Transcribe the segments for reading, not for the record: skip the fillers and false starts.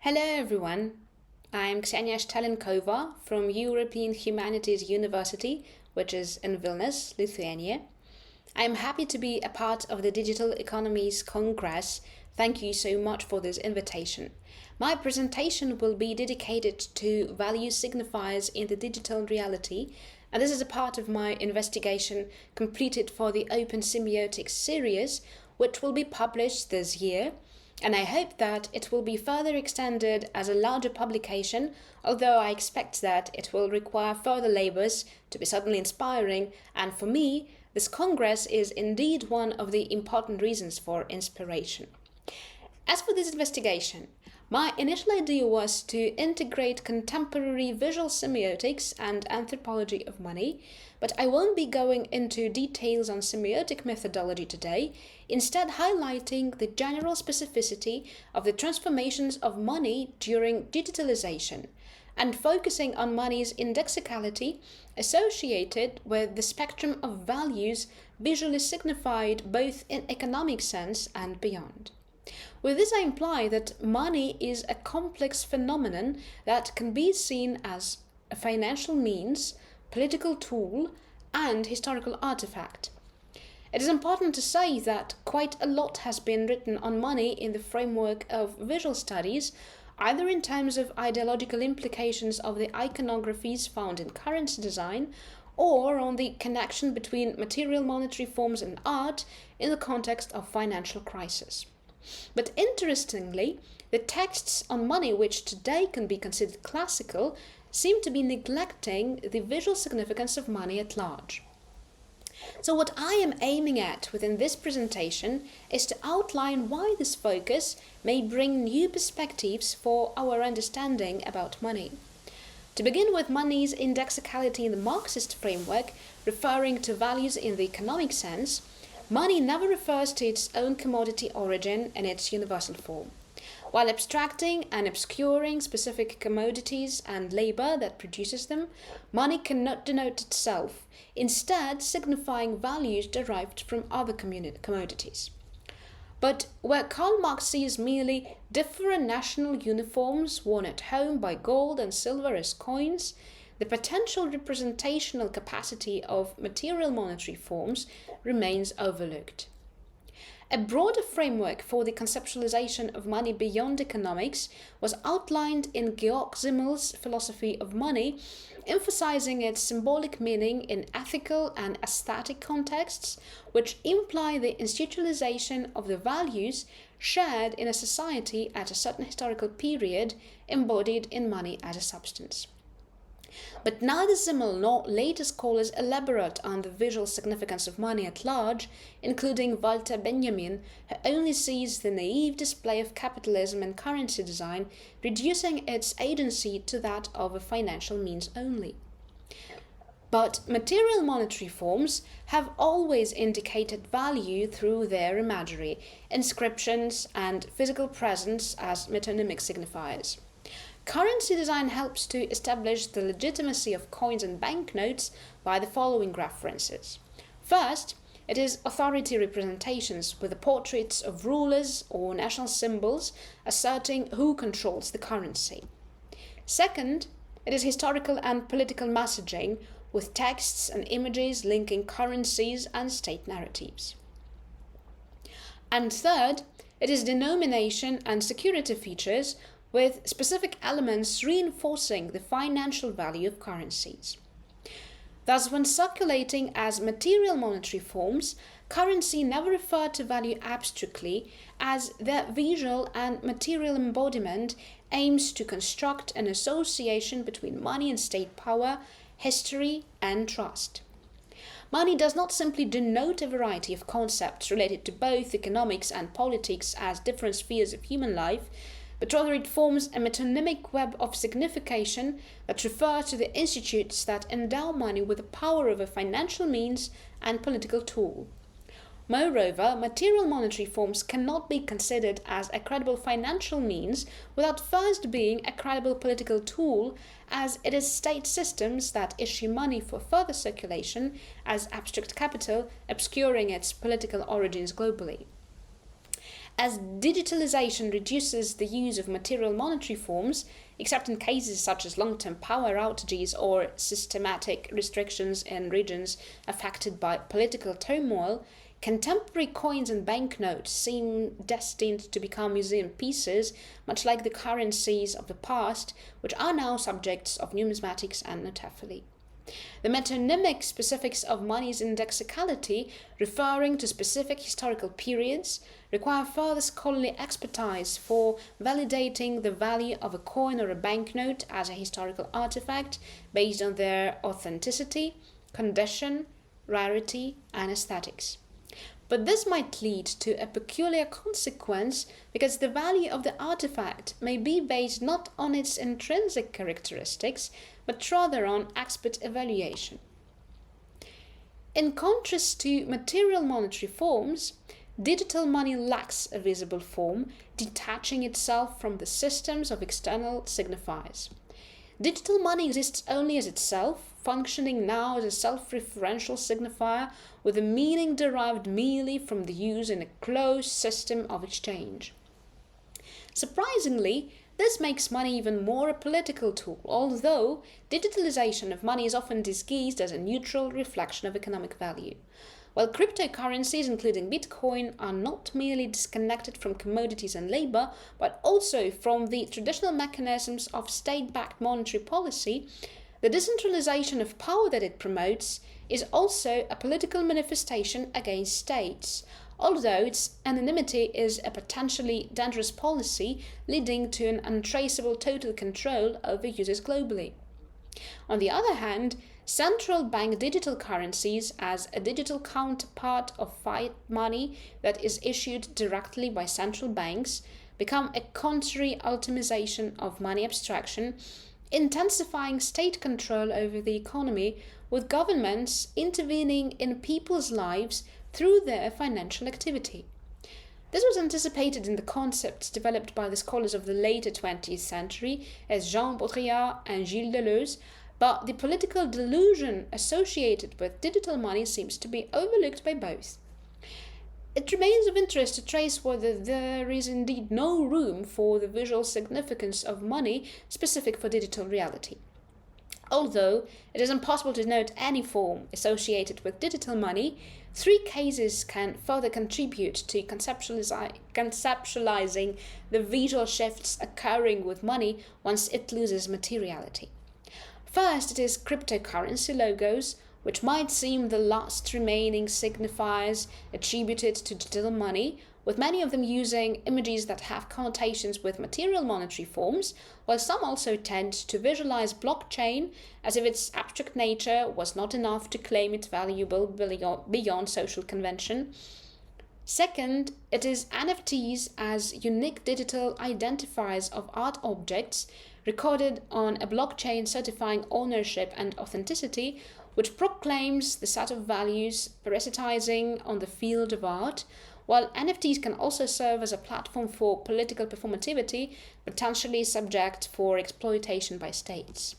Hello everyone, I'm Kseniya Shtalenkova from European Humanities University, which is in Vilnius, Lithuania. I'm happy to be a part of the Digital Economies Congress. Thank you so much for this invitation. My presentation will be dedicated to value signifiers in the digital reality, and this is a part of my investigation completed for the Open Semiotics series, which will be published this year. And I hope that it will be further extended as a larger publication, although I expect that it will require further labors to be suddenly inspiring, and for me, this Congress is indeed one of the important reasons for inspiration. As for this investigation, my initial idea was to integrate contemporary visual semiotics and anthropology of money, but I won't be going into details on semiotic methodology today, instead highlighting the general specificity of the transformations of money during digitalization, and focusing on money's indexicality associated with the spectrum of values visually signified both in economic sense and beyond. With this, I imply that money is a complex phenomenon that can be seen as a financial means, political tool, and historical artifact. It is important to say that quite a lot has been written on money in the framework of visual studies, either in terms of ideological implications of the iconographies found in currency design, or on the connection between material monetary forms and art in the context of financial crisis. But interestingly, the texts on money, which today can be considered classical, seem to be neglecting the visual significance of money at large. So what I am aiming at within this presentation is to outline why this focus may bring new perspectives for our understanding about money. To begin with, money's indexicality in the Marxist framework, referring to values in the economic sense, money never refers to its own commodity origin in its universal form. While abstracting and obscuring specific commodities and labor that produces them, money cannot denote itself, instead signifying values derived from other commodities. But where Karl Marx sees merely different national uniforms worn at home by gold and silver as coins, the potential representational capacity of material monetary forms remains overlooked. A broader framework for the conceptualization of money beyond economics was outlined in Georg Simmel's philosophy of money, emphasizing its symbolic meaning in ethical and aesthetic contexts, which imply the institutionalization of the values shared in a society at a certain historical period, embodied in money as a substance. But neither Simmel nor later scholars elaborate on the visual significance of money at large, including Walter Benjamin, who only sees the naive display of capitalism and currency design, reducing its agency to that of a financial means only. But material monetary forms have always indicated value through their imagery, inscriptions, and physical presence as metonymic signifiers. Currency design helps to establish the legitimacy of coins and banknotes by the following references. First, it is authority representations with the portraits of rulers or national symbols asserting who controls the currency. Second, it is historical and political messaging with texts and images linking currencies and state narratives. And third, it is denomination and security features with specific elements reinforcing the financial value of currencies. Thus, when circulating as material monetary forms, currency never referred to value abstractly, as their visual and material embodiment aims to construct an association between money and state power, history, and trust. Money does not simply denote a variety of concepts related to both economics and politics as different spheres of human life, but rather it forms a metonymic web of signification that refers to the institutes that endow money with the power of a financial means and political tool. Moreover, material monetary forms cannot be considered as a credible financial means without first being a credible political tool, as it is state systems that issue money for further circulation as abstract capital, obscuring its political origins globally. As digitalization reduces the use of material monetary forms, except in cases such as long-term power outages or systematic restrictions in regions affected by political turmoil, contemporary coins and banknotes seem destined to become museum pieces, much like the currencies of the past, which are now subjects of numismatics and notaphily. The metonymic specifics of money's indexicality, referring to specific historical periods, require further scholarly expertise for validating the value of a coin or a banknote as a historical artifact based on their authenticity, condition, rarity, and aesthetics. But this might lead to a peculiar consequence because the value of the artifact may be based not on its intrinsic characteristics, but rather on expert evaluation. In contrast to material monetary forms, digital money lacks a visible form, detaching itself from the systems of external signifiers. Digital money exists only as itself, functioning now as a self-referential signifier with a meaning derived merely from the use in a closed system of exchange. Surprisingly, this makes money even more a political tool, although digitalization of money is often disguised as a neutral reflection of economic value. While cryptocurrencies, including Bitcoin, are not merely disconnected from commodities and labor, but also from the traditional mechanisms of state-backed monetary policy, the decentralization of power that it promotes is also a political manifestation against states, although its anonymity is a potentially dangerous policy leading to an untraceable total control over users globally. On the other hand, central bank digital currencies, as a digital counterpart of fiat money that is issued directly by central banks, become a contrary ultimization of money abstraction, intensifying state control over the economy, with governments intervening in people's lives through their financial activity. This was anticipated in the concepts developed by the scholars of the later 20th century as Jean Baudrillard and Gilles Deleuze, but the political delusion associated with digital money seems to be overlooked by both. It remains of interest to trace whether there is indeed no room for the visual significance of money specific for digital reality. Although it is impossible to note any form associated with digital money, three cases can further contribute to conceptualizing the visual shifts occurring with money once it loses materiality. First, it is cryptocurrency logos, which might seem the last remaining signifiers attributed to digital money, with many of them using images that have connotations with material monetary forms, while some also tend to visualize blockchain as if its abstract nature was not enough to claim it valuable beyond social convention. Second, it is NFTs as unique digital identifiers of art objects recorded on a blockchain certifying ownership and authenticity, which proclaims the set of values parasitizing on the field of art, while NFTs can also serve as a platform for political performativity, potentially subject for exploitation by states.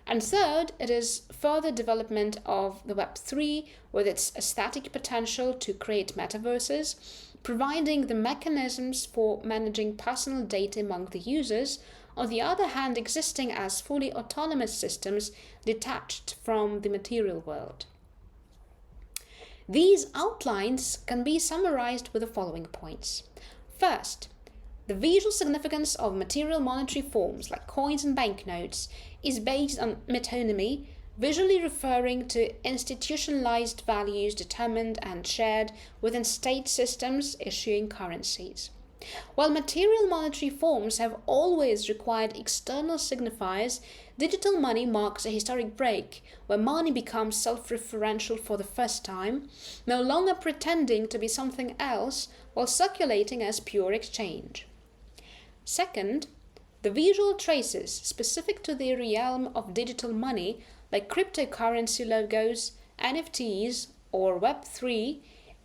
And third, it is further development of the Web3 with its aesthetic potential to create metaverses, providing the mechanisms for managing personal data among the users, on the other hand existing as fully autonomous systems detached from the material world. These outlines can be summarized with the following points. First, the visual significance of material monetary forms like coins and banknotes is based on metonymy, visually referring to institutionalized values determined and shared within state systems issuing currencies. While material monetary forms have always required external signifiers, digital money marks a historic break where money becomes self-referential for the first time, no longer pretending to be something else while circulating as pure exchange. Second, the visual traces specific to the realm of digital money, like cryptocurrency logos, NFTs, or Web3,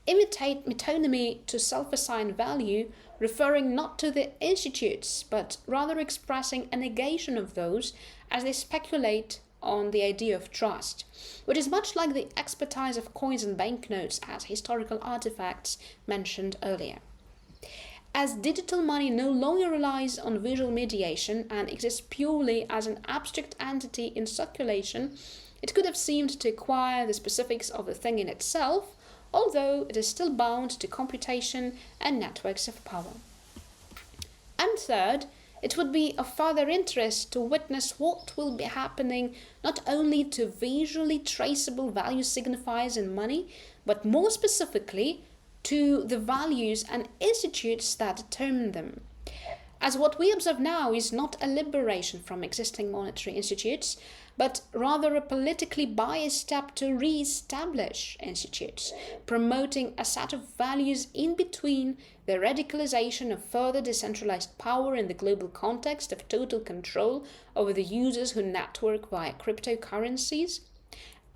imitate metonymy to self-assign value, referring not to the institutes, but rather expressing a negation of those as they speculate on the idea of trust, which is much like the expertise of coins and banknotes as historical artifacts mentioned earlier. As digital money no longer relies on visual mediation and exists purely as an abstract entity in circulation, it could have seemed to acquire the specifics of the thing in itself, although it is still bound to computation and networks of power. And third, it would be of further interest to witness what will be happening not only to visually traceable value signifiers in money, but more specifically to the values and institutes that determine them. As what we observe now is not a liberation from existing monetary institutes, but rather a politically biased step to re-establish institutes, promoting a set of values in between the radicalization of further decentralized power in the global context of total control over the users who network via cryptocurrencies,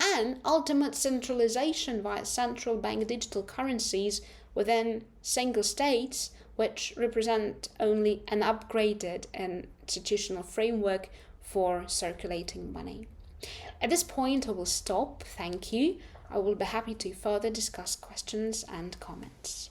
and ultimate centralization via central bank digital currencies within single states, which represent only an upgraded institutional framework for circulating money. At this point, I will stop. Thank you. I will be happy to further discuss questions and comments.